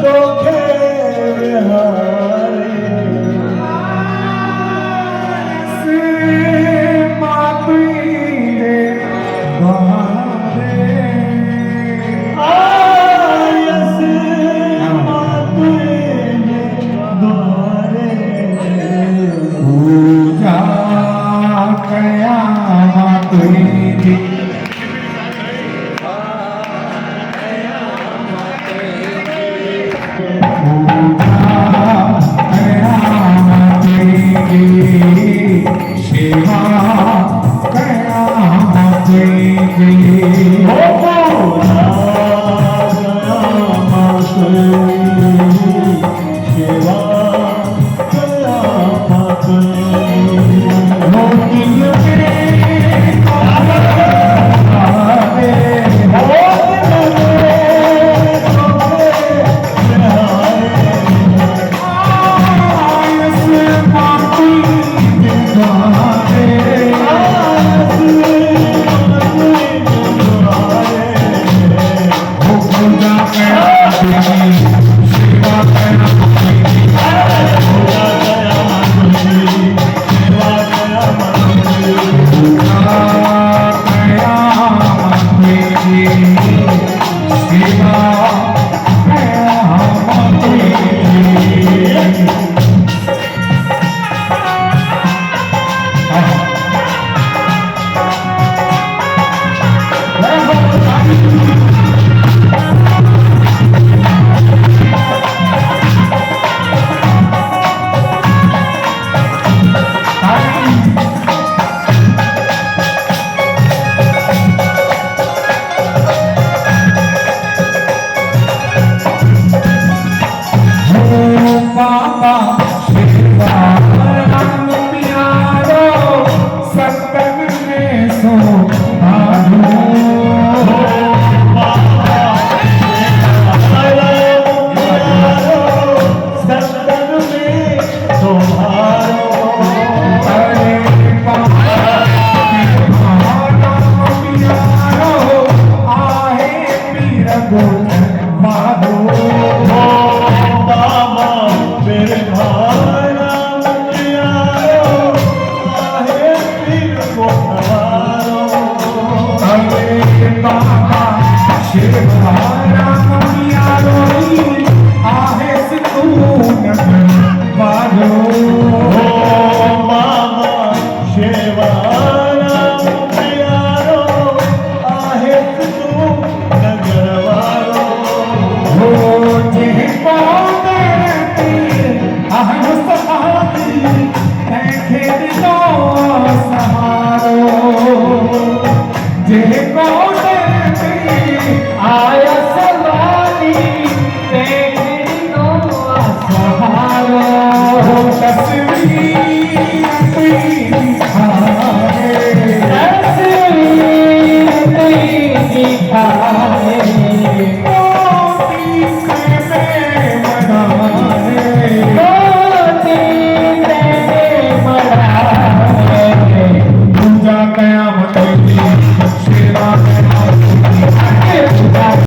डोखे हारे से मातुईरे द्वारे आयस मातुईरे द्वारे पूजा कया मातुईरी शिवा कयामत की हो पूजा कयामत शिवा कयामत मोतिन के तारे आयस माती द्वारे पूजा कयामत शिवा बाबा शिवा राम प्यारो सतन में सो आलो सतन में तुम्हारो अरे बाबा राम प्यारो आहे पीर गोल माधो बाबा मेरे भाना मुनियारो आहे पीर को नवारो अरे बाबा शिव राम प्यारो आहे सितून वालो बाबा शेवाना मुनियारो आहे तू नगरवारो हो जे पावती आहन सहाती तैखे दिलो सहारो जे को